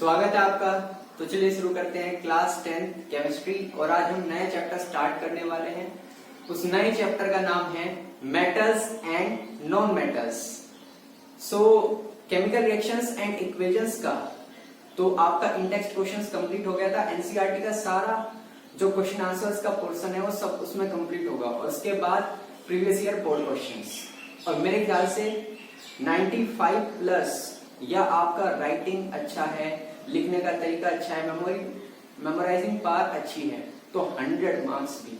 स्वागत है आपका। तो चलिए शुरू करते हैं क्लास 10 केमिस्ट्री। और आज हम नया चैप्टर स्टार्ट करने वाले हैं। उस नए चैप्टर का नाम है metals and non metals. So chemical reactions and equations का तो आपका इंडेक्स क्वेश्चंस कंप्लीट हो गया था। एनसीईआरटी का सारा जो क्वेश्चन आंसर्स का पोर्शन है वो सब उसमें कंप्लीट होगा और उसके बाद प्रीवियस ईयर बोर्ड क्वेश्चंस। और मेरे ख्याल से 95 प्लस या आपका राइटिंग अच्छा है, लिखने का तरीका अच्छा है, मेमोराइजिंग पावर अच्छी है, तो 100 मार्क्स भी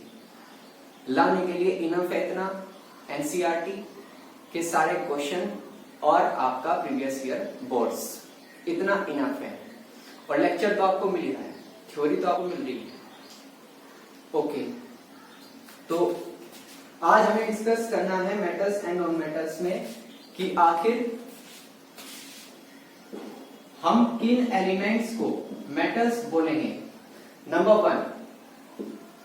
लाने के लिए इनफ है। इतना एनसीईआरटी के सारे क्वेश्चन और आपका प्रीवियस ईयर बोर्ड्स, इतना इनफ है। और लेक्चर तो आपको मिल रहा है, थ्योरी तो आपको मिल रही है। ओके, तो आज हमें डिस्कस करना है मेटल्स एंड नॉन मेटल्स में कि आखिर हम किन एलिमेंट्स को मेटल्स बोलेंगे। नंबर 1,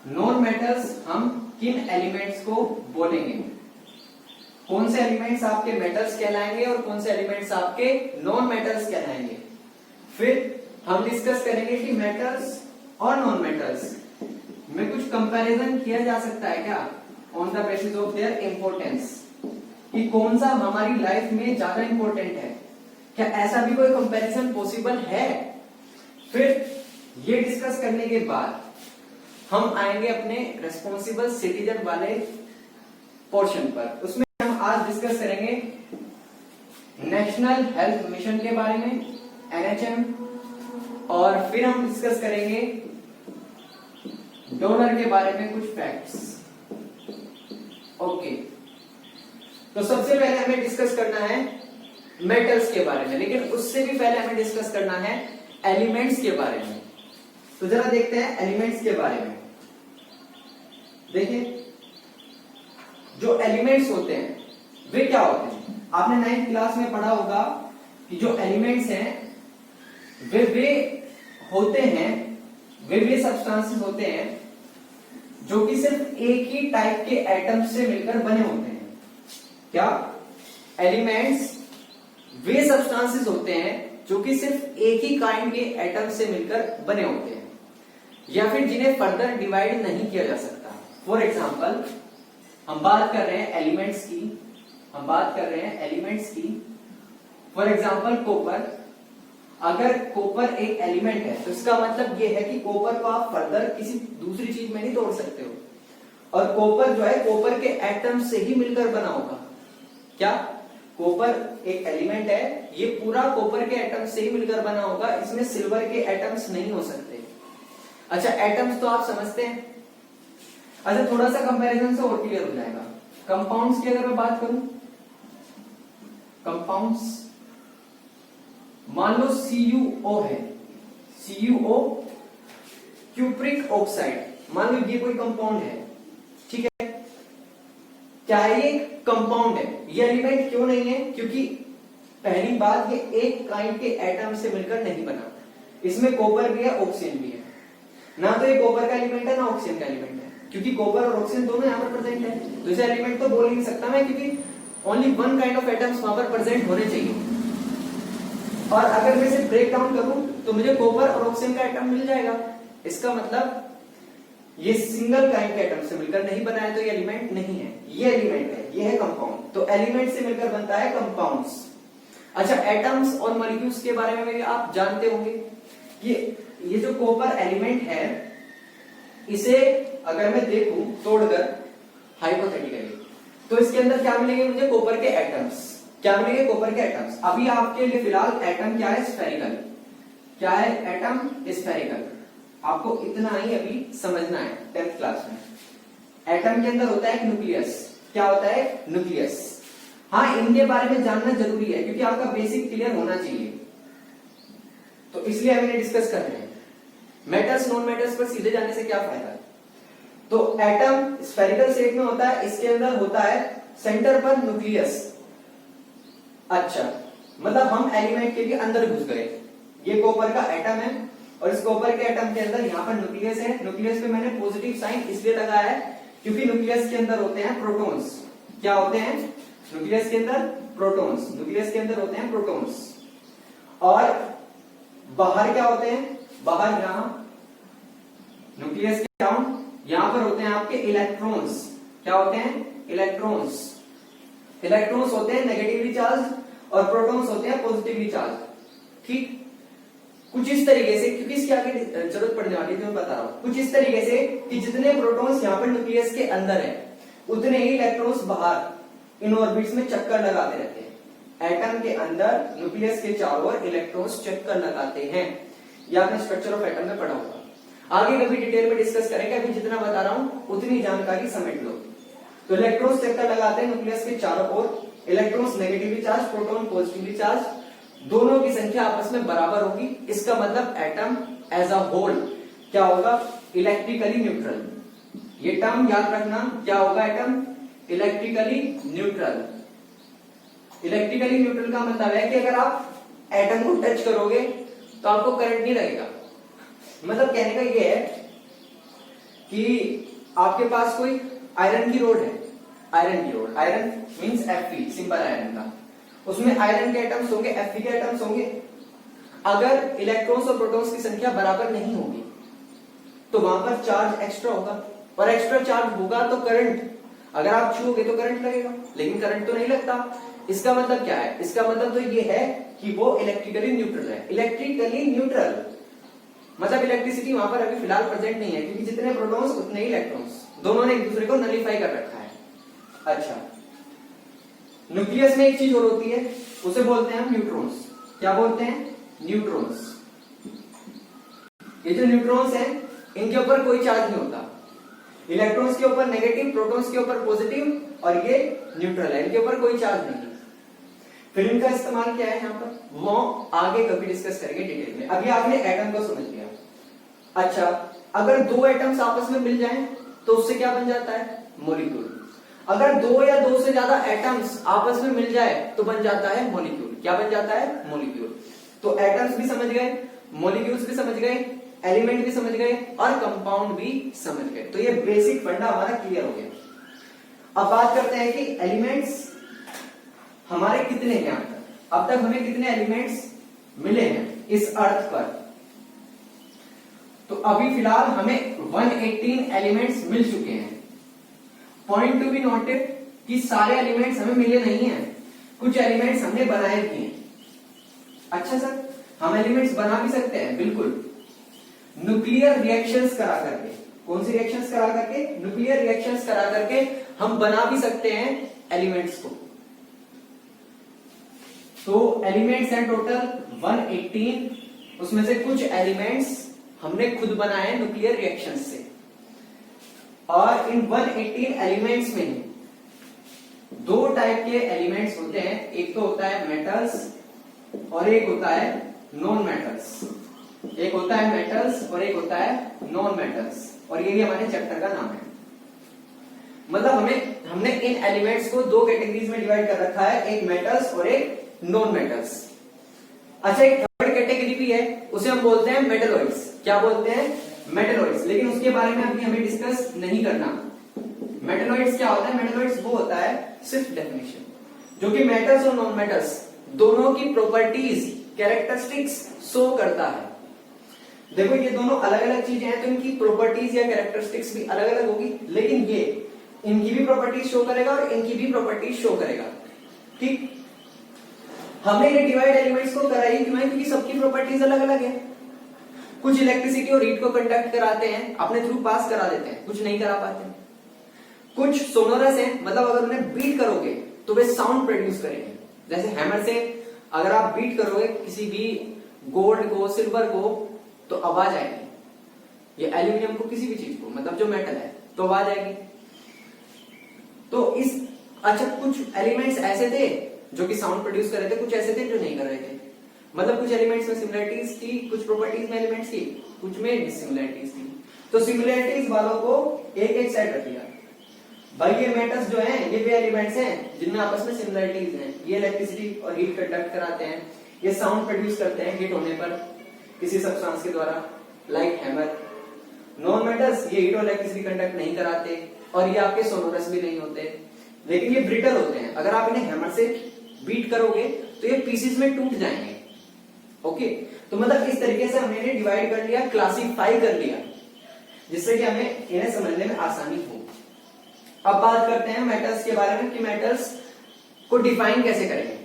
नॉन मेटल्स हम किन एलिमेंट्स को बोलेंगे। कौन से एलिमेंट्स आपके मेटल्स कहलाएंगे और कौन से एलिमेंट्स आपके नॉन मेटल्स कहलाएंगे। फिर हम डिस्कस करेंगे कि मेटल्स और नॉन मेटल्स में कुछ कंपैरिजन किया जा सकता है क्या, on the basis of their importance, कि कौन सा हमारी लाइफ में ज्यादा इंपॉर्टेंट है। क्या ऐसा भी कोई कंपैरिजन पॉसिबल है। फिर ये डिस्कस करने के बाद हम आएंगे अपने रेस्पॉन्सिबल सिटीजन वाले पोर्शन पर। उसमें हम आज डिस्कस करेंगे नेशनल हेल्थ मिशन के बारे में, एनएचएम, और फिर हम डिस्कस करेंगे डोनर के बारे में कुछ फैक्ट्स। ओके, तो सबसे पहले हमें डिस्कस करना है मेटल्स के बारे में, लेकिन उससे भी पहले हमें डिस्कस करना है एलिमेंट्स के बारे में। तो जरा देखते हैं एलिमेंट्स के बारे में। देखिए, जो एलिमेंट्स होते हैं वे क्या होते हैं। आपने 9th क्लास में पढ़ा होगा कि जो एलिमेंट्स हैं वे होते हैं, वे सब्सटेंसेस होते हैं जो कि सिर्फ एक ही टाइप के एटम से मिलकर बने होते हैं। क्या एलिमेंट्स वे सब्सटेंसेस होते हैं जो कि सिर्फ एक ही काइंड के एटम से मिलकर बने होते हैं, या फिर जिन्हें फर्दर डिवाइड नहीं किया जा सकता। फॉर एग्जांपल हम बात कर रहे हैं एलिमेंट्स की, फॉर एग्जांपल कॉपर। अगर कॉपर एक एलिमेंट है तो इसका मतलब यह है कि कॉपर को आप फर्दर किसी दूसरी चीज में नहीं तोड़ सकते हो। और कॉपर जो है कॉपर के एटम से ही मिलकर बना होगा। क्या कॉपर एक एलिमेंट है, ये पूरा कॉपर के एटम से ही मिलकर बना होगा, इसमें सिल्वर के एटम्स नहीं हो सकते। अच्छा, एटम्स तो आप समझते हैं। अच्छा, थोड़ा सा कंपैरिजन से और क्लियर हो जाएगा। कंपाउंड्स की अगर मैं बात करूं, कंपाउंड्स, मान लो CuO है, CuO क्यूप्रिक ऑक्साइड, मान लो ये कोई कंपाउंड है, ठीक है। क्या ये कंपाउंड है? ये एलिमेंट क्यों नहीं है? क्योंकि पहली बात, ये एक काइंड के एटम से मिलकर नहीं बना। इसमें कॉपर भी है, ऑक्सीजन भी है। ना तो ये कॉपर का एलिमेंट है ना ऑक्सीजन का एलिमेंट है, क्योंकि कॉपर और ऑक्सीजन दोनों यहाँ पर प्रेजेंट है। तो इसे एलिमेंट तो बोल ही नहीं सकता मैं, क्योंकि only one kind of atoms वहां पर प्रेजेंट होने चाहिए। और अगर मैं इसे ब्रेक डाउन करूं तो मुझे कॉपर और ऑक्सीजन का एटम मिल जाएगा। इसका मतलब ये सिंगल काइंड के एटम से मिलकर नहीं बना है, तो ये एलिमेंट नहीं है, ये एलिमेंट है, ये है कंपाउंड। तो एलिमेंट से मिलकर बनता है कंपाउंड्स। अच्छा, एटम्स और मॉलिक्यूल्स के बारे में भी आप जानते होंगे। ये जो कॉपर एलिमेंट है, इसे अगर मैं देखूं तोड़कर हाइपोथेटिकली, तो इसके अंदर क्या मिलेंगे मुझे? कॉपर के एटम्स। क्या मिलेंगे? कॉपर के एटम्स। अभी आपके लिए फिलहाल एटम क्या है? स्फेरिकल। क्या है? Atom spherical. आपको इतना ही अभी समझना है 10th क्लास में। एटम के अंदर होता है न्यूक्लियस। क्या होता है? न्यूक्लियस। हाँ, इनके बारे में जानना जरूरी है क्योंकि आपका बेसिक क्लियर होना चाहिए, तो इसलिए हम इन्हें डिस्कस कर रहे हैं। मेटल्स नॉन मेटल्स पर सीधे जाने से क्या फायदा। तो एटम स्फेरिकल शेप में होता है, इसके अंदर होता है सेंटर पर न्यूक्लियस। अच्छा, मतलब हम एलिमेंट के भी अंदर घुस गए। ये कॉपर का एटम है और इस कॉपर के एटम के अंदर यहाँ पर न्यूक्लियस है। न्यूक्लियस पे मैंने पॉजिटिव साइन इसलिए लगाया है क्योंकि न्यूक्लियस के अंदर होते हैं प्रोटॉन्स। क्या होते हैं? न्यूक्लियस के अंदर प्रोटॉन्स। न्यूक्लियस के अंदर होते हैं प्रोटॉन्स। और बाहर क्या होते हैं, बाहर यहां न्यूक्लियस के अराउंड यहां पर होते हैं आपके इलेक्ट्रॉन्स। क्या होते हैं, इलेक्ट्रॉन्स। इलेक्ट्रॉन्स होते हैं नेगेटिवली चार्ज और प्रोटॉन्स होते हैं पॉजिटिवली चार्ज। ठीक, कुछ इस तरीके से, क्योंकि इसकी आगे जरूरत पड़ने वाली है तो मैं बता रहा हूं, कुछ इस तरीके से कि जितने प्रोटॉन्स यहां पर न्यूक्लियस के अंदर है उतने ही इलेक्ट्रॉन्स बाहर इन ऑर्बिट्स में चक्कर लगाते रहते हैं। एटम के अंदर न्यूक्लियस के चारों ओर इलेक्ट्रॉन्स चक्कर लगाते हैं। ये आपने स्ट्रक्चर ऑफ एटम में पढ़ा होगा। आगे कभी डिटेल में डिस्कस करेंगे, अभी जितना बता रहा हूं उतनी जानकारी समेट लो। तो इलेक्ट्रॉन्स चक्कर लगाते हैं न्यूक्लियस के चारों ओर। Electrons negatively charge, proton positively charge, दोनों की संख्या आपस में बराबर होगी। इसका मतलब एटम एज अ होल क्या होगा, इलेक्ट्रिकली न्यूट्रल। ये टर्म याद रखना, क्या होगा atom, electrically neutral. Electrically neutral का मतलब है कि अगर आप एटम को टच करोगे तो आपको करंट नहीं लगेगा। मतलब कहने का ये है कि आपके पास कोई आयरन की रोड है, आयरन की road, iron means Fe, simple iron का, उसमें आयरन के एटम्स होंगे, Fe के एटम्स होंगे। अगर इलेक्ट्रॉन्स और प्रोटॉन्स की संख्या बराबर नहीं होगी तो वहां पर चार्ज एक्स्ट्रा होगा, और एक्स्ट्रा चार्ज होगा तो करंट, अगर आप छूओगे तो करंट लगेगा, लेकिन करंट तो नहीं लगता। इसका मतलब क्या है, इसका मतलब तो ये है कि वो इलेक्ट्रिकली न्यूट्रल है। इलेक्ट्रिकली न्यूट्रल मतलब इलेक्ट्रिसिटी वहां पर अभी फिलहाल प्रेजेंट नहीं है, क्योंकि जितने प्रोटॉन्स उतने ही इलेक्ट्रॉन्स, दोनों ने एक दूसरे को नलीफाई कर रखा है। अच्छा, न्यूक्लियस में एक चीज और होती है, उसे बोलते हैं हम न्यूट्रॉन्स। क्या बोलते हैं, न्यूट्रॉन्स। ये जो न्यूट्रॉन्स हैं इनके ऊपर कोई चार्ज नहीं होता। इलेक्ट्रॉन्स के ऊपर नेगेटिव, प्रोटॉन्स के ऊपर पॉजिटिव, और ये न्यूट्रल है, इनके ऊपर कोई चार्ज नहीं है। फिर इनका इस्तेमाल क्या है यहाँ पर, वो आगे कभी डिस्कस करेंगे डिटेल में। अभी आपने एटम को समझ लिया। अच्छा, अगर दो एटम्स आपस में मिल जाएं तो उससे क्या बन जाता है, मॉलिक्यूल। अगर दो या दो से ज्यादा एटम्स आपस में मिल जाए तो बन जाता है मॉलिक्यूल। क्या बन जाता है, मॉलिक्यूल। तो एटम्स भी समझ गए, मॉलिक्यूल्स भी समझ गए, एलिमेंट भी समझ गए, और कंपाउंड भी समझ गए। तो ये बेसिक फंडा हमारा क्लियर हो गया। अब बात करते हैं कि एलिमेंट्स हमारे कितने हैं। अब तक हमें कितने एलिमेंट्स मिले हैं इस अर्थ पर, तो अभी फिलहाल हमें 118 एलिमेंट्स मिल चुके हैं। पॉइंट टू बी नोटेड कि सारे एलिमेंट्स हमें मिले नहीं हैं, कुछ एलिमेंट्स हमने बनाए भी हैं। अच्छा सर, हम एलिमेंट्स बना भी सकते हैं, बिल्कुल, न्यूक्लियर रिएक्शंस करा करके। कौन सी रिएक्शंस करा करके, न्यूक्लियर रिएक्शंस करा करके हम बना भी सकते हैं एलिमेंट्स को। तो एलिमेंट्स हैं टोटल 118, उसमें से कुछ एलिमेंट्स हमने खुद बनाए न्यूक्लियर रिएक्शन से। और इन 118 एलिमेंट्स में दो टाइप के एलिमेंट्स होते हैं, एक तो होता है मेटल्स और एक होता है नॉन मेटल्स। एक होता है मेटल्स और एक होता है नॉन मेटल्स, और यही हमारे चैप्टर का नाम है। मतलब हमने इन एलिमेंट्स को दो कैटेगरीज में डिवाइड कर रखा है, एक मेटल्स और एक नॉन मेटल्स। अच्छा, एक थर्ड कैटेगरी भी है, उसे हम बोलते हैं मेटलॉइड्स। क्या बोलते हैं, मेटलॉइड्स। लेकिन उसके बारे में अभी हमें डिस्कस नहीं करना। मेटलॉइड्स क्या होता है, मेटलॉइड्स वो होता है सिर्फ डेफिनेशन, जो कि मेटल्स और नॉन मेटल्स दोनों की प्रॉपर्टीज, कैरेक्टरिस्टिक्स शो करता है। देखो, ये दोनों अलग अलग चीजें हैं, तो इनकी प्रॉपर्टीज या कैरेक्टरिस्टिक्स भी अलग अलग होगी, लेकिन ये इनकी भी प्रॉपर्टीज शो करेगा और इनकी भी प्रॉपर्टीज शो करेगा। ठीक, हमने ये डिवाइड एलिमेंट्स को कराई क्यों है, क्योंकि सबकी प्रॉपर्टीज अलग अलग है। कुछ इलेक्ट्रिसिटी और हीट को कंडक्ट कराते हैं, अपने थ्रू पास करा देते हैं, कुछ नहीं करा पाते। कुछ सोनोरस हैं, मतलब अगर उन्हें बीट करोगे तो वे साउंड प्रोड्यूस करेंगे। जैसे हैमर से अगर आप बीट करोगे किसी भी गोल्ड को, सिल्वर को, तो आवाज आएगी। ये एल्यूमिनियम को, किसी भी चीज को, मतलब जो मेटल है, तो आवाज आएगी। तो इस अच्छा, कुछ एलिमेंट्स ऐसे थे जो कि साउंड प्रोड्यूस कर रहे थे, कुछ ऐसे थे जो नहीं कर रहे थे। मतलब कुछ एलिमेंट्स में सिमिलरिटीज थी, कुछ प्रॉपर्टीज में एलिमेंट्स की, कुछ में डिसिमिलरिटीज थी। तो सिमिलरिटीज वालों को एक एक साइड रख लिया। भाई ये मेटल्स जो हैं, ये वे एलिमेंट्स हैं जिनमें आपस में सिमिलरिटीज हैं। ये इलेक्ट्रिसिटी और हीट कंडक्ट कराते हैं, ये साउंड प्रोड्यूस करते हैं हिट होने पर किसी सब्सटेंस के द्वारा, लाइक हैमर। नॉन मेटल्स ये हीट और इलेक्ट्रिसिटी कंडक्ट नहीं कराते, और ये आपके सोनोरस भी नहीं होते, लेकिन ये ब्रिटल होते हैं। अगर आप इन्हें हैमर से बीट करोगे तो ये पीसेस में टूट जाएंगे। ओके, तो मतलब इस तरीके से हमने इन्हें डिवाइड कर लिया, क्लासिफाई कर लिया, जिससे कि हमें इन्हें समझने में आसानी हो। अब बात करते हैं मेटल्स के बारे में कि मेटल्स को डिफाइन कैसे करेंगे।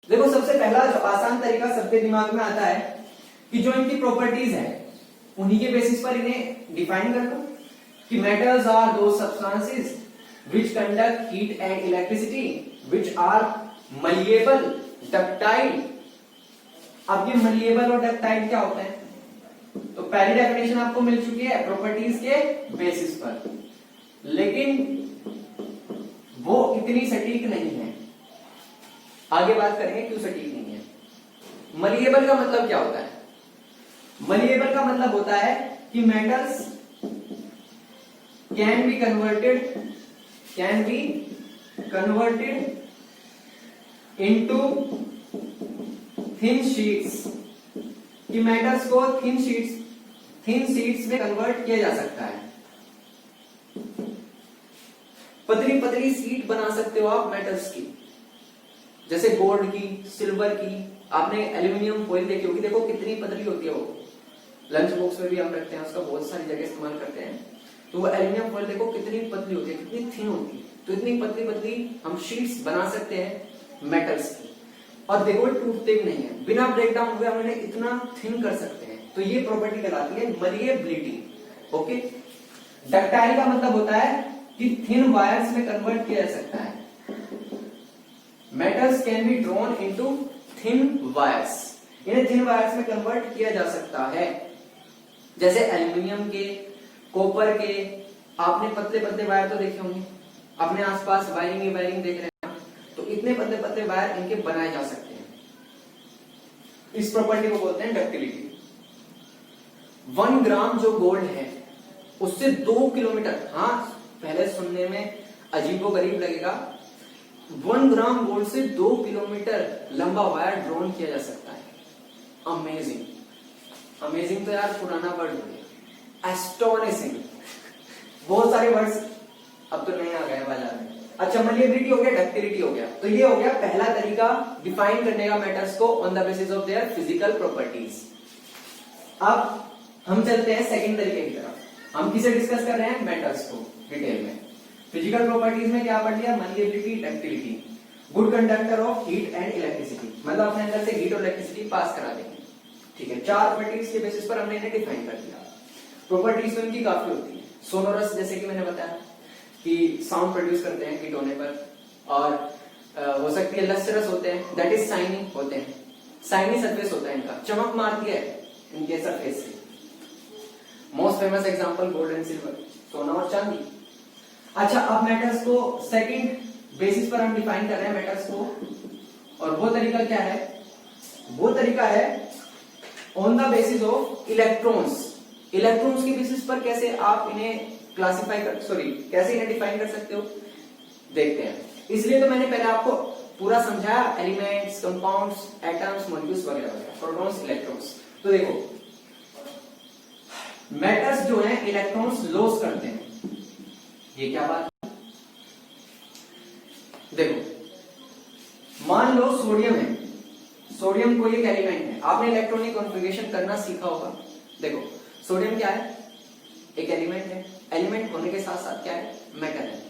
देखो सबसे पहला जो आसान तरीका सबके दिमाग में आता है कि जो इनकी प्रॉपर्टीज है उन्हीं के बेसिस पर इन्हें डिफाइन कर दो कि मेटल्स आर दो substances which conduct heat and electricity which are malleable ductile. अब ये मलिएबल और डक्टाइल क्या होता है, तो पहली डेफिनेशन आपको मिल चुकी है प्रॉपर्टीज के बेसिस पर, लेकिन वो इतनी सटीक नहीं है। आगे बात करेंगे क्यों सटीक नहीं है। मलिएबल का मतलब क्या होता है, मलिएबल का मतलब होता है कि metals can be converted into thin sheets, कि मेटल्स को थिन शीट्स में कन्वर्ट किया जा सकता है। पतली पतली सीट बना सकते हो आप मेटल्स की, जैसे गोल्ड की, सिल्वर की। आपने एल्यूमिनियम फॉइल देखी होगी, देखो कितनी पतली होती है वो, लंच बॉक्स में भी हम रखते हैं उसका, बहुत सारी जगह इस्तेमाल करते हैं। तो वो एल्यूमिनियम फॉइल देखो कितनी पतली होती है, कितनी थिन होती है। तो इतनी पतली पतली हम शीट्स बना सकते हैं मेटल्स की, और देखो टूटते भी नहीं है, बिना ब्रेकडाउन हुए हम इन्हें इतना थिन कर सकते हैं। तो ये प्रॉपर्टी कहलाती है मलिएबिलिटी। ओके, डक्टाइल का मतलब होता है कि थिन वायर्स में कन्वर्ट किया जा सकता है। Metals can be drawn into thin wires, इन्हें थिन वायर्स में कन्वर्ट किया जा सकता है। जैसे एल्यूमिनियम के, कॉपर के, आपने पतले पतले वायर तो देखे होंगे, अपने आसपास वायरिंग देख रहे हैं, तो इतने पतले पतले वायर इनके बनाए जा सकते हैं। इस प्रॉपर्टी को बोलते हैं डक्टिलिटी। 1 ग्राम जो गोल्ड है उससे 2 किलोमीटर, हाँ पहले सुनने में अजीबोगरीब लगेगा, 1 ग्राम गोल्ड से 2 किलोमीटर लंबा वायर ड्रॉन किया जा सकता है। अमेजिंग, अमेजिंग तो यार पुराना वर्ड हो गया, एस्टोनिशिंग, बहुत सारे वर्ड्स अब तो नहीं आ गए बाजार में। अच्छा, मलिएबिलिटी हो गया, डक्टिलिटी हो गया, तो ये हो गया पहला तरीका डिफाइन करने का मेटल्स को on the basis of their physical properties. अब हम चलते हैं सेकंड तरीके की तरफ। हम किसे डिस्कस कर रहे हैं, मेटल्स को डिटेल में। फिजिकल प्रॉपर्टीज में क्या पढ़ लिया, malleability, ductility, good conductor of heat and electricity, मतलब अपने अंदर से हीट और इलेक्ट्रिसिटी पास करा देंगे। ठीक है, 4 प्रॉपर्टीज के बेसिस पर हमने इन्हें डिफाइन कर दिया। प्रॉपर्टीज तो इनकी काफी होती है। सोनोरस, जैसे कि मैंने बताया कि साउंड प्रोड्यूस करते हैं हीट होने पर, और हो सकती है लस्टरस होते हैं, दैट इज शाइनी होते हैं, शाइनी सरफेस होता है इनका, चमक मारती है इनके सरफेस से। Most famous example gold and silver, सोना और चांदी। अच्छा, अब मेटल्स को सेकंड बेसिस पर हम डिफाइन कर रहे हैं मेटल्स को, और वो तरीका क्या है, वो तरीका है on the basis of electrons. Electrons के बेसिस पर कैसे आप इन्हें क्लासिफाई कर, कैसे इन्हें डिफाइन कर सकते हो, देखते हैं। इसलिए तो मैंने पहले आपको पूरा समझाया, एलिमेंट्स, कंपाउंड्स, एटम्स, मॉलिक्यूल्स वगैरह वगैरह, प्रोटॉन्स, इलेक्ट्रॉन्स। तो देखो मेटल्स जो हैं इलेक्ट्रॉन्स लॉस करते हैं, ये क्या बात है। देखो मान लो सोडियम है, सोडियम कोई एक एलिमेंट है, आपने इलेक्ट्रॉनिक कॉन्फ़िगरेशन करना सीखा होगा। देखो सोडियम क्या है, एक एलिमेंट है, एलिमेंट होने के साथ साथ क्या है, मेटल है।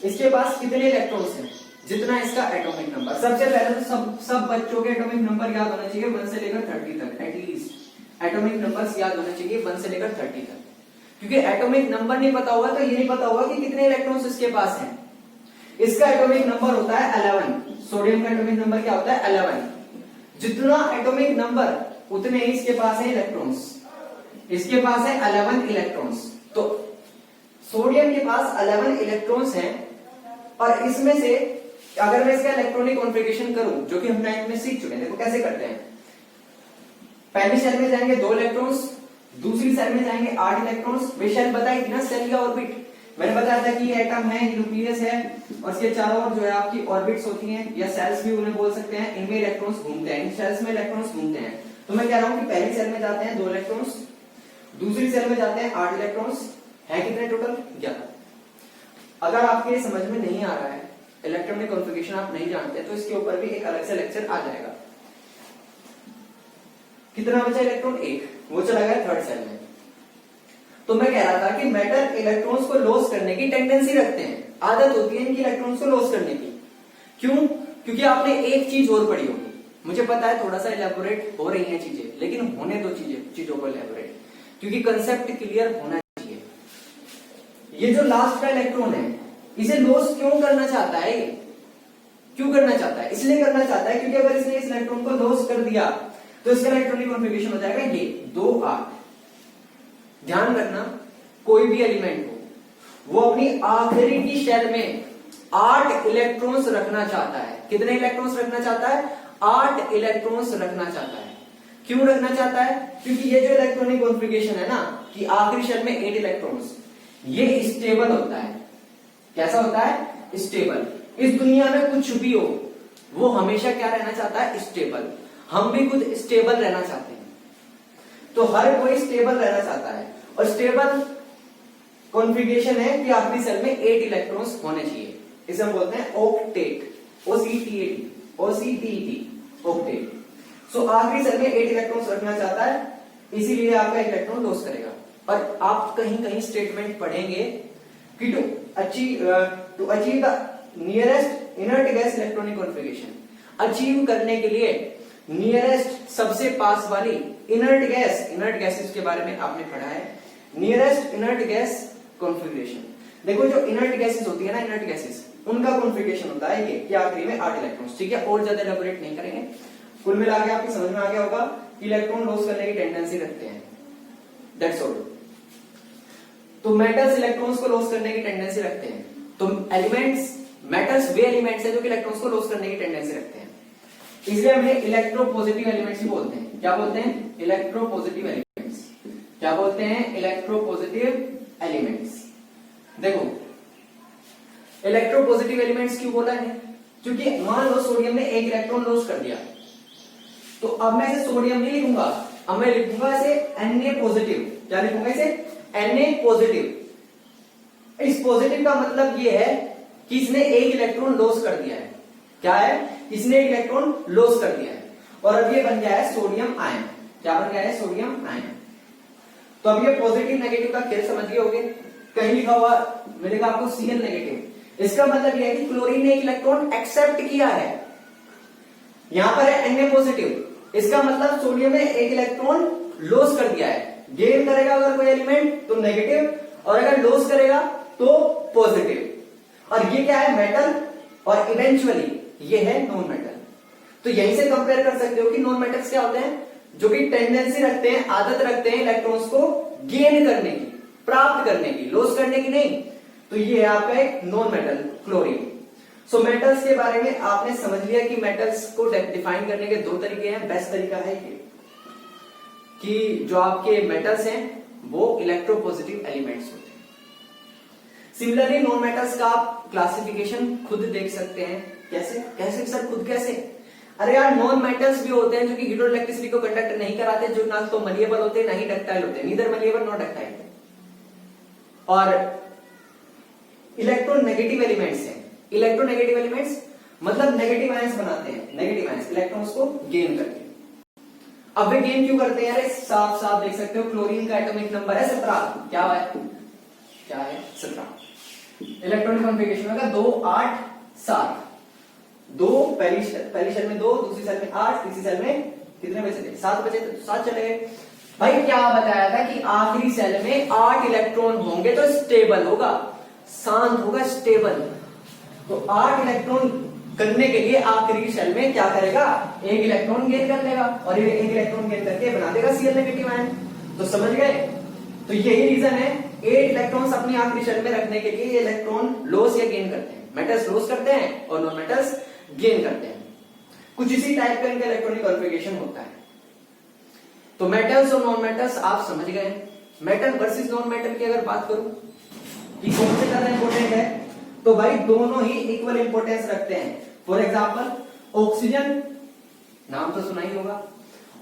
इसके पास कितने इलेक्ट्रॉन्स हैं, जितना इसका एटॉमिक नंबर। सबसे पहले तो सब बच्चों के एटॉमिक नंबर याद होना चाहिए 1 से लेकर 30 तक, एटलीस्ट एटॉमिक नंबर्स याद होने चाहिए 1 से लेकर 30 तक, क्योंकि एटॉमिक नंबर नहीं पता होगा तो ये नहीं पता होगा कि कितने इलेक्ट्रॉन्स इसके पास हैं। इसका एटॉमिक नंबर होता है 11, सोडियम का एटॉमिक नंबर क्या होता है, 11। जितना एटॉमिक नंबर उतने ही इसके पास है इलेक्ट्रॉन्स, इसके पास है 11 इलेक्ट्रॉन्स। तो सोडियम के पास 11 इलेक्ट्रॉन्स हैं, और इसमें से अगर मैं इसका इलेक्ट्रॉनिक कॉन्फ़िगरेशन करूं, जो कि हम 9th में सीख चुके हैं, देखो कैसे करते हैं। पहली सेल में जाएंगे 2 इलेक्ट्रॉन्स, दूसरी सेल में जाएंगे 8 इलेक्ट्रॉन्स। वे सेल बताई थी ना, सेल या ऑर्बिट, मैंने बताया था कि ये एटम है, न्यूक्लियस है, और इसके चारों ओर जो है आपकी ऑर्बिट्स होती हैं, या सेल्स भी उन्हें बोल सकते हैं। इनमें इलेक्ट्रॉन्स घूमते हैं, इन सेल्स में इलेक्ट्रॉन्स घूमते हैं। तो मैं कह रहा हूं कि पहली सेल में जाते हैं 2 इलेक्ट्रॉन्स, दूसरी सेल में जाते हैं 8 इलेक्ट्रॉन्स, है कितने टोटल, 11। अगर आपके ये समझ में नहीं आ रहा है, इलेक्ट्रॉनिक कॉन्फ़िगरेशन आप नहीं जानते, तो इसके ऊपर भी एक अलग से लेक्चर आ जाएगा। कितना बचा इलेक्ट्रॉन? एक, वो चला गया थर्ड सेल में। तो मैं कह रहा था कि मेटल इलेक्ट्रॉन्स को लॉस करने की टेंडेंसी रखते हैं, आदत होती है इनकी इलेक्ट्रॉन्स को लॉस करने की। क्यों? क्योंकि आपने एक चीज और पढ़ी होगी, मुझे पता है थोड़ा सा इलेबोरेट हो रही है चीजें, लेकिन होने दो चीजों को इलेबोरेट, क्योंकि कंसेप्ट क्लियर होना चाहिए। ये जो लास्ट का इलेक्ट्रॉन है, इसे लॉस क्यों करना चाहता है? क्यों करना चाहता है? इसलिए करना चाहता है क्योंकि अगर इसने इस इलेक्ट्रॉन को लॉस कर दिया तो इसका इलेक्ट्रॉनिक कॉन्फ़िगरेशन हो जाएगा ये 2 8। ध्यान रखना, कोई भी एलिमेंट हो वो अपनी आखिरी की शेल में 8 इलेक्ट्रॉन्स रखना चाहता है। कितने इलेक्ट्रॉन्स रखना चाहता है? 8 इलेक्ट्रॉन्स रखना चाहता है। क्यों रखना चाहता है? क्योंकि ये जो इलेक्ट्रॉनिक कॉन्फ़िगरेशन है ना कि आखिरी शेल में 8 इलेक्ट्रॉन्स, ये स्टेबल होता है। कैसा होता है? स्टेबल। इस दुनिया में कुछ भी हो वो हमेशा क्या रहना चाहता है? स्टेबल। हम भी खुद स्टेबल रहना चाहते हैं, तो हर कोई स्टेबल रहना चाहता है। और स्टेबल कॉन्फ़िगरेशन है कि आखिरी सेल में 8 इलेक्ट्रॉन्स होने चाहिए। इसे हम बोलते हैं ऑक्टेट, OCTAT, ऑक्टेट। सो आखिरी सेल में 8 इलेक्ट्रॉन्स रखना चाहता है, इसीलिए आपका इलेक्ट्रॉन लॉस करेगा। पर आप कहीं कहीं स्टेटमेंट पढ़ेंगे कि to achieve the nearest inert gas electronic configuration, achieve करने के लिए नियरेस्ट सबसे पास वाली इनर्ट गैसेस के बारे में आपने पढ़ा है, नियरेस्ट इनर्ट गैस कॉन्फ़िगरेशन। देखो जो इनर्ट गैसेस होती है ना, इनर्ट गैसेस, उनका कॉन्फ़िगरेशन होता है ये कि आखिरी में 8 इलेक्ट्रॉन्स। ठीक है, और ज्यादा एलैबोरेट नहीं करेंगे। कुल मिला के आपकी समझ में आ गया होगा कि इलेक्ट्रॉन लॉस करने की टेंडेंसी रखते हैं, दैट्स ऑल। तो मेटल्स इलेक्ट्रॉन्स को लॉस करने की टेंडेंसी रखते हैं। तो एलिमेंट्स, मेटल्स वे एलिमेंट्स हैं जो कि इलेक्ट्रॉन्स को लॉस करने की टेंडेंसी रखते हैं, इसलिए हम इलेक्ट्रोपॉजिटिव एलिमेंट्स ही बोलते हैं। क्या बोलते हैं? Electropositive elements. क्या बोलते हैं? Electropositive elements. देखो इलेक्ट्रोपॉजिटिव एलिमेंट्स क्यों बोला है? क्योंकि मान लो सोडियम ने 1 इलेक्ट्रॉन लॉस कर दिया, तो अब मैं इसे सोडियम नहीं लिखूंगा, अब मैं लिखूंगा इसे Na पॉजिटिव। क्या लिखूंगा इसे? Na positive. इस पॉजिटिव का मतलब ये है कि इसने 1 इलेक्ट्रॉन लॉस कर दिया है। क्या है? इसने 1 इलेक्ट्रॉन लॉस कर दिया है, और अब ये बन गया है सोडियम आयन। क्या बन गया है? Sodium ion. तो अब ये पॉजिटिव नेगेटिव का खेल समझ गए होगे। कहीं लिखा हुआ मिलेगा आपको Cl नेगेटिव, इसका मतलब यह है कि क्लोरीन ने 1 इलेक्ट्रॉन एक्सेप्ट किया है। यहां पर है Na पॉजिटिव, इसका मतलब सोडियम ने 1 इलेक्ट्रॉन लॉस कर दिया है। गेन करेगा अगर कोई एलिमेंट तो नेगेटिव, और अगर लॉस करेगा तो पॉजिटिव। और ये क्या है? मेटल, और इवेंचुअली ये है नॉन मेटल। तो यहीं से कंपेयर कर सकते हो कि नॉन मेटल्स क्या होते हैं? जो कि टेंडेंसी रखते हैं, आदत रखते हैं इलेक्ट्रॉन्स को गेन करने की, प्राप्त करने की, लॉस करने की नहीं। तो ये है आपका एक non metal, chlorine. So metals के बारे में आपने समझ लिया कि मेटल्स को डिफाइन करने के 2 तरीके हैं। बेस्ट तरीका है ये कि जो आपके मेटल्स हैं वो इलेक्ट्रोपॉजिटिव एलिमेंट्स होते हैं। सिमिलरली नॉन मेटल्स का आप क्लासिफिकेशन खुद देख सकते हैं। कैसे? कैसे सर? खुद कैसे? अरे यार, नॉन मेटल्स भी होते हैं जो कि हाइड्रोइलेक्ट्रिसिटी को कंडक्ट नहीं कराते, जो ना तो मलिएबल होते हैं ना ही डक्टाइल होते हैं, नीदर मलिएबल नॉट डक्टाइल। और इलेक्ट्रोनेगेटिव एलिमेंट्स हैं। इलेक्ट्रोनेगेटिव एलिमेंट्स मतलब नेगेटिव आयंस बनाते हैं, नेगेटिव आयंस इलेक्ट्रॉन्स को गेन करके। अब वे गेन क्यों करते हैं? अरे साफ साफ देख सकते हो, क्लोरीन का एटॉमिक नंबर है 17। क्या है? क्या है? 17। इलेक्ट्रॉनिक कॉन्फ़िगरेशन होगा 2 8 7। 2 पहली शेल में 2, दूसरी शेल में 8, तीसरी शेल में कितने बचे थे? 7 बचे थे, 7 चले गए। भाई क्या बताया था कि आखिरी सेल में 8 इलेक्ट्रॉन होंगे तो स्टेबल होगा, शांत होगा, स्टेबल। तो 8 इलेक्ट्रॉन करने के लिए आखिरी की शेल में क्या करेगा? 1 इलेक्ट्रॉन गेन कर लेगा, और ये 1 इलेक्ट्रॉन गेन करके बना देगा Cl नेगेटिव आयन। तो समझ गए? तो यही रीजन है 8 इलेक्ट्रॉन्स अपनी आखिरी शेल में रखने के लिए ये इलेक्ट्रॉन लॉस या गेन करते हैं। मेटल्स लॉस करते हैं और नॉन मेटल्स गेन करते हैं। कुछ इसी टाइप का इनका इलेक्ट्रॉनिक कॉन्फ़िगरेशन होता है। तो मेटल्स और नॉन मेटल्स आप समझ गए। मेटल वर्सेस नॉन मेटल की अगर बात करूं कि कौन से ज्यादा इंपॉर्टेंट है, तो भाई दोनों ही इक्वल इंपॉर्टेंस रखते हैं। फॉर एग्जांपल ऑक्सीजन, नाम तो सुना ही होगा।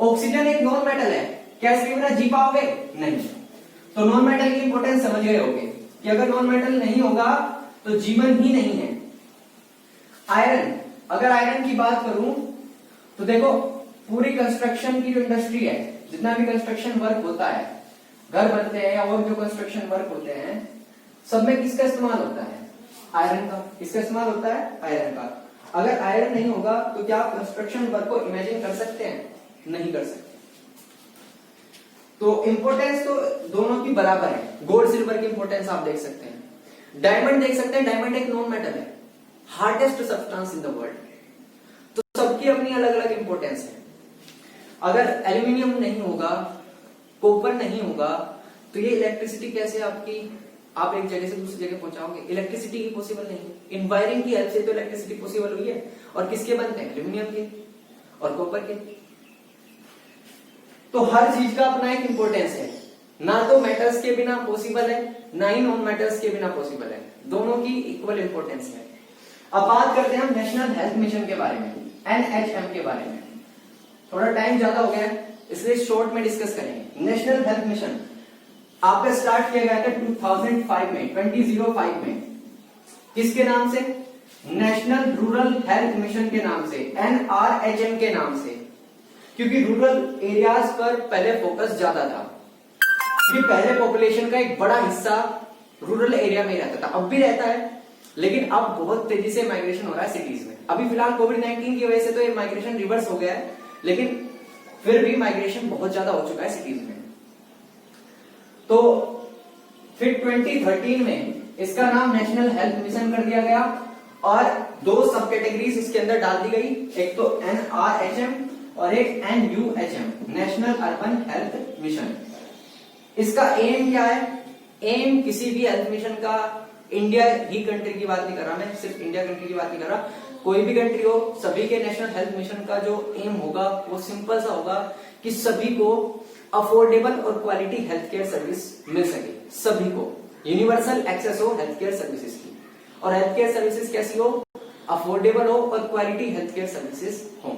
ऑक्सीजन एक नॉन मेटल है, क्या इसके बिना जी पाओगे? नहीं। तो नॉन मेटल की इंपॉर्टेंस समझ गए होगे कि अगर नॉन मेटल नहीं होगा तो जीवन ही नहीं है। आयरन, अगर आयरन की बात करूं तो देखो पूरी कंस्ट्रक्शन की जो इंडस्ट्री है, जितना भी कंस्ट्रक्शन वर्क होता है, घर बनते हैं या और जो कंस्ट्रक्शन वर्क होते हैं, सब में किसका इस्तेमाल होता है? आयरन का। किसका इस्तेमाल होता है? आयरन का। अगर आयरन नहीं होगा तो क्या आप कंस्ट्रक्शन वर्क को इमेजिन कर सकते हैं? नहीं कर सकते। तो इंपॉर्टेंस तो दोनों की बराबर है। गोल्ड सिल्वर की इंपॉर्टेंस आप देख सकते हैं, डायमंड देख सकते हैं। डायमंड एक नॉन मेटल है, hardest substance in the world. तो सबकी अपनी अलग अलग इंपॉर्टेंस है। अगर एल्यूमिनियम नहीं होगा, कॉपर नहीं होगा, तो ये इलेक्ट्रिसिटी कैसे आप एक जगह से दूसरी जगह पहुंचाओगे? इलेक्ट्रिसिटी की पॉसिबल नहीं है। इन वायरिंग की हेल्प से तो इलेक्ट्रिसिटी पॉसिबल हुई है। और किसके बनते हैं? एल्यूमिनियम के और कॉपर के। तो हर चीज का अपना एक इंपॉर्टेंस है। ना तो मेटल्स के बिना पॉसिबल है, ना ही नॉन मेटल्स के बिना पॉसिबल है। दोनों की इक्वल इंपॉर्टेंस है। अब बात करते हैं हम नेशनल हेल्थ मिशन के बारे में, NHM के बारे में। थोड़ा टाइम ज्यादा हो गया है, इसलिए शॉर्ट में डिस्कस करेंगे। नेशनल हेल्थ मिशन आपका स्टार्ट किया गया था 2005 में, 2005 में। किसके नाम से? नेशनल रूरल हेल्थ मिशन के नाम से, NRHM के नाम से। क्योंकि रूरल एरियाज पर पहले फोकस ज्यादा था, क्योंकि पहले पॉपुलेशन का एक बड़ा हिस्सा रूरल एरिया में ही रहता था, अब भी रहता है, लेकिन अब बहुत तेजी से माइग्रेशन हो रहा है सिटीज में। अभी फिलहाल कोविड-19 की वजह से तो ये माइग्रेशन रिवर्स हो गया है, लेकिन फिर भी माइग्रेशन बहुत ज्यादा हो चुका है सिटीज में। तो फिर 2013 में इसका नाम नेशनल हेल्थ मिशन कर दिया गया और दो सब कैटेगरीज इसके अंदर डाल दी गई, एक तो NRHM और एक NUHM, national urban health mission. इसका एम क्या है? एम किसी भी हेल्थ मिशन का, इंडिया ही कंट्री की बात नहीं कर रहा मैं, सिर्फ इंडिया कंट्री की बात नहीं कर रहा, कोई भी कंट्री हो, सभी के नेशनल हेल्थ मिशन का जो एम होगा वो सिंपल सा होगा कि सभी को अफोर्डेबल और क्वालिटी हेल्थ केयर सर्विस मिल सके, सभी को यूनिवर्सल एक्सेस हो हेल्थ केयर सर्विसेज की। और हेल्थ केयर सर्विसेज कैसी हो? अफोर्डेबल हो और क्वालिटी हेल्थ केयर सर्विसेज हो।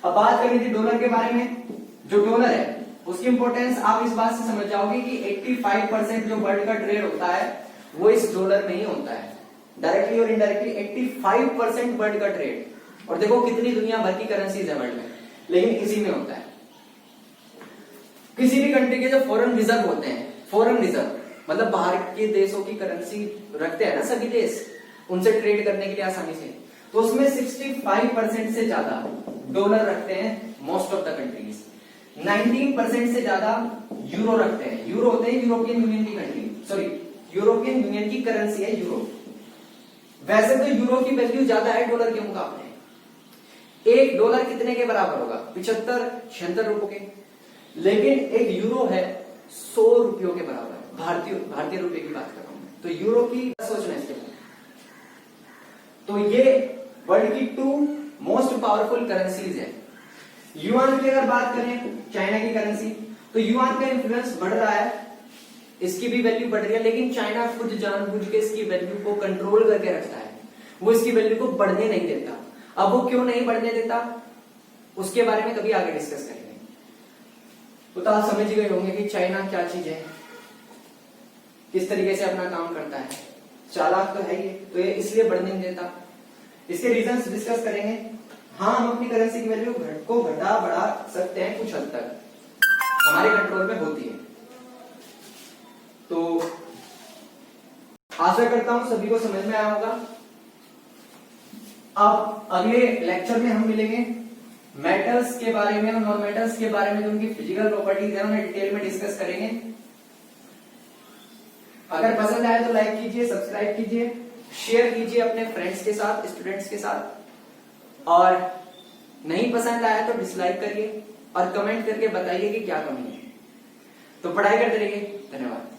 अब बात करनी थी डॉलर के बारे में। जो डॉलर है उसकी इंपॉर्टेंस आप इस बात से समझ जाओगे कि 85% जो वर्ल्ड का ट्रेड होता है वो इस डॉलर में ही होता है, डायरेक्टली और इनडायरेक्टली 85% वर्ल्ड का ट्रेड। और देखो कितनी दुनिया भर की करेंसीज है वर्ल्ड में, लेकिन इसी में होता है। किसी भी कंट्री के जो फॉरेन रिजर्व होते हैं, फॉरेन रिजर्व मतलब बाहर के देशों की करेंसी रखते हैं ना सभी देश, उनसे ट्रेड करने के लिए आसानी से, तो उसमें 65% से ज्यादा डॉलर रखते हैं मोस्ट ऑफ द कंट्रीज। 19% से ज्यादा यूरो रखते हैं। यूरो होते हैं यूरोपियन यूनियन की कंट्री, सॉरी यूरोपियन यूनियन की करेंसी है यूरो। वैसे तो यूरो की वैल्यू ज्यादा है डॉलर के मुकाबले। एक डॉलर कितने के बराबर होगा? 75-76 रुपए के। लेकिन एक यूरो है 100 रुपयों के बराबर, भारतीय रुपए की बात कर रहा हूं मैं। तो यूरो की सोचना इसके बारे में। तो ये वर्ल्ड की 2 मोस्ट पावरफुल करेंसीज है। युआन की अगर बात करें, चाइना की करेंसी, तो युआन का इन्फ्लुएंस बढ़ रहा है, इसकी भी वैल्यू बढ़ रही है, लेकिन चाइना खुद जानबूझ के इसकी वैल्यू को कंट्रोल करके रखता है, वो इसकी वैल्यू को बढ़ने नहीं देता। अब वो क्यों नहीं बढ़ने देता उसके बारे में कभी आगे डिस्कस करेंगे। तो आप समझ गए होंगे कि चाइना क्या चीज है, किस तरीके से अपना काम करता है। चालाक तो है ये, तो ये इसलिए बढ़ने नहीं देता। इसके रीजंस डिस्कस करेंगे। हाँ, हम अपनी करेंसी की वैल्यू को घटा बढ़ा सकते हैं कुछ हद तक, हमारे कंट्रोल में होती है। तो आशा करता हूं सभी को समझ में आया होगा। अब अगले लेक्चर में हम मिलेंगे मेटल्स के बारे में और नॉन मेटल्स के बारे में, जो उनकी फिजिकल प्रॉपर्टीज है उन्हें डिटेल में डिस्कस करेंगे। अगर पसंद आए तो लाइक कीजिए, सब्सक्राइब कीजिए, शेयर कीजिए अपने फ्रेंड्स के साथ, स्टूडेंट्स के साथ, और नहीं पसंद आया तो डिसलाइक करिए और कमेंट करके बताइए कि क्या कमी है। तो पढ़ाई करते रहिए। धन्यवाद।